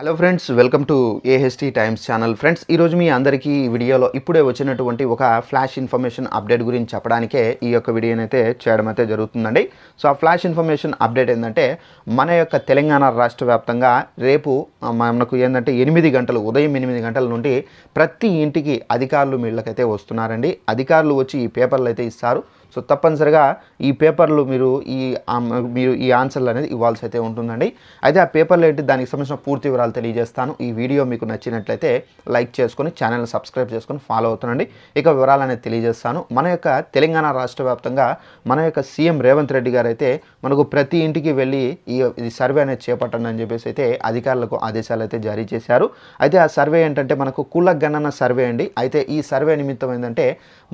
Hello friends, welcome to AHT times channel. Friends, ఈరోజు మీ అందరికీ వీడియోలో ఇప్పుడే వచ్చినటువంటి ఒక ఫ్లాష్ ఇన్ఫర్మేషన్ అప్డేట్ గురించి చెప్పడానికే ఈ యొక్క వీడియోని అయితే చేయడం అయితే జరుగుతుందండి. సో ఆ ఫ్లాష్ ఇన్ఫర్మేషన్ అప్డేట్ ఏంటంటే, మన యొక్క తెలంగాణ రాష్ట్ర వ్యాప్తంగా రేపు మనకు ఏంటంటే ఉదయం 8 గంటల నుండి ప్రతి ఇంటికి అధికారులు మీళ్ళకైతే వస్తున్నారండి. అధికారులు వచ్చి ఈ పేపర్లు అయితే ఇస్తారు. సో తప్పనిసరిగా ఈ పేపర్లు మీరు ఈ ఆన్సర్లు అనేది ఇవ్వాల్సి అయితే ఉంటుందండి. అయితే ఆ పేపర్లు ఏంటి, దానికి సంబంధించిన పూర్తి వివరాలు తెలియజేస్తాను. ఈ వీడియో మీకు నచ్చినట్లయితే లైక్ చేసుకొని ఛానల్ని సబ్స్క్రైబ్ చేసుకొని ఫాలో అవుతుండండి. ఇక వివరాలు అనేది తెలియజేస్తాను. మన యొక్క తెలంగాణ రాష్ట్ర వ్యాప్తంగా మన యొక్క సీఎం రేవంత్ రెడ్డి గారు అయితే మనకు ప్రతి ఇంటికి వెళ్ళి ఈ సర్వే అనేది చేపట్టండి అని చెప్పేసి అయితే అధికారులకు ఆదేశాలు అయితే జారీ చేశారు. అయితే ఆ సర్వే ఏంటంటే మనకు కుల గణన సర్వే అండి. అయితే ఈ సర్వే నిమిత్తం ఏంటంటే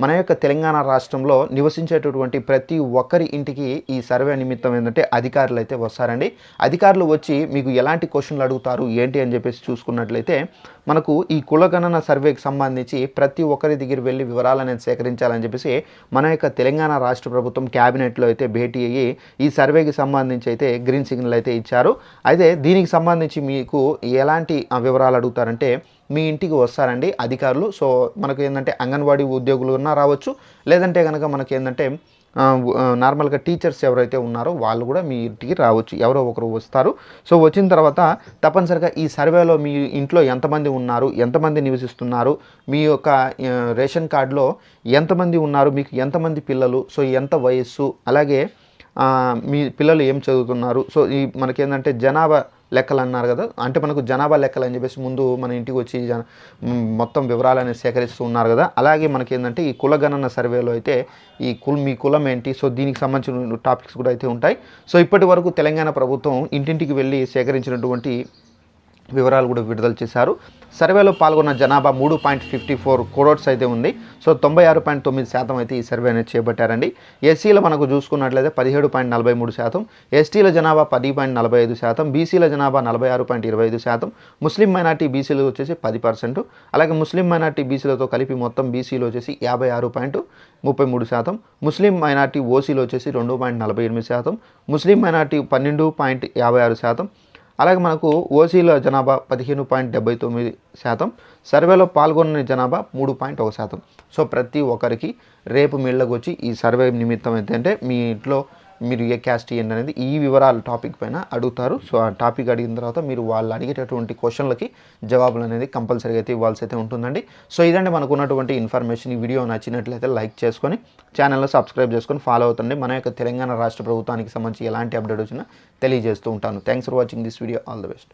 మన యొక్క తెలంగాణ రాష్ట్రంలో నివసించేటటువంటి ప్రతి ఒక్కరి ఇంటికి ఈ సర్వే నిమిత్తం ఏంటంటే అధికారులు అయితే వస్తారండి. అధికారులు వచ్చి మీకు ఎలాంటి క్వశ్చన్లు అడుగుతారు ఏంటి అని చెప్పేసి చూసుకున్నట్లయితే మనకు ఈ కులగణన సర్వేకి సంబంధించి ప్రతి ఒక్కరి దగ్గర వెళ్ళి వివరాలు అనేది సేకరించాలని చెప్పేసి మన యొక్క తెలంగాణ రాష్ట్ర ప్రభుత్వం క్యాబినెట్లో అయితే భేటీ అయ్యి ఈ సర్వేకి సంబంధించి అయితే గ్రీన్ సిగ్నల్ అయితే ఇచ్చారు. అయితే దీనికి సంబంధించి మీకు ఎలాంటి వివరాలు అడుగుతారంటే, మీ ఇంటికి వస్తారండి అధికారులు. సో మనకు ఏంటంటే అంగన్వాడీ ఉద్యోగులు ఉన్నా రావచ్చు, లేదంటే కనుక మనకి ఏంటంటే నార్మల్గా టీచర్స్ ఎవరైతే ఉన్నారో వాళ్ళు కూడా మీ ఇంటికి రావచ్చు, ఎవరో ఒకరు వస్తారు. సో వచ్చిన తర్వాత తప్పనిసరిగా ఈ సర్వేలో మీ ఇంట్లో ఎంతమంది ఉన్నారు, ఎంతమంది నివసిస్తున్నారు, మీ యొక్క రేషన్ కార్డులో ఎంతమంది ఉన్నారు, మీకు ఎంతమంది పిల్లలు, సో ఎంత వయస్సు, అలాగే మీ పిల్లలు ఏం చదువుతున్నారు, సో ఈ మనకేంటంటే జనాభా లెక్కలు అన్నారు కదా, అంటే మనకు జనాభా లెక్కలు అని చెప్పేసి ముందు మన ఇంటికి వచ్చి మొత్తం వివరాలు అనేది సేకరిస్తూ ఉన్నారు కదా, అలాగే మనకి ఏంటంటే ఈ కులగణన సర్వేలో అయితే మీ కులం ఏంటి, సో దీనికి సంబంధించిన టాపిక్స్ కూడా అయితే ఉంటాయి. సో ఇప్పటి వరకు తెలంగాణ ప్రభుత్వం ఇంటింటికి వెళ్ళి సేకరించినటువంటి వివరాలు కూడా విడుదల చేశారు. సర్వేలో పాల్గొన్న జనాభా 3.54 crores అయితే ఉంది. సో 96.9% అయితే ఈ సర్వే అనేది చేపట్టారండి. ఎస్సీలో మనకు చూసుకున్నట్లయితే 17.43%, ఎస్టీల జనాభా 10.45%, బీసీల జనాభా 46.25%, ముస్లిం మైనార్టీ బీసీలు వచ్చేసి 10%, అలాగే ముస్లిం మైనార్టీ బీసీలతో కలిపి మొత్తం బీసీలో వచ్చేసి 56.33%, ముస్లిం మైనార్టీ ఓసీలో వచ్చేసి 2.48%, ముస్లిం మైనార్టీ 12.56%, అలాగే మనకు ఓసీల జనాభా 15.79%, సర్వేలో పాల్గొన్న జనాభా 3.1%. సో ప్రతి ఒక్కరికి రేపు మీళ్ళకు వచ్చి ఈ సర్వే నిమిత్తం ఏంటంటే మీ ఇంట్లో మీరు ఏ క్యాస్ట్ ఏంటి అనేది ఈ వివరాలు టాపిక్ పైన అడుగుతారు. సో ఆ టాపిక్ అడిగిన తర్వాత మీరు వాళ్ళు అడిగేటటువంటి క్వశ్చన్లకి జవాబులు అనేది కంపల్సరీగా అయితే ఇవ్వాల్సి అయితే ఉంటుందండి. సో ఇదంటే మనకు ఉన్నటువంటి ఇన్ఫర్మేషన్. ఈ వీడియో నచ్చినట్లయితే లైక్ చేసుకొని ఛానల్లో సబ్స్క్రైబ్ చేసుకొని ఫాలో అవుతుంది. మన యొక్క తెలంగాణ రాష్ట్ర ప్రభుత్వానికి సంబంధించి ఎలాంటి అప్డేట్ వచ్చినా తెలియజేస్తూ ఉంటాను. Thanks for watching this video. All the best.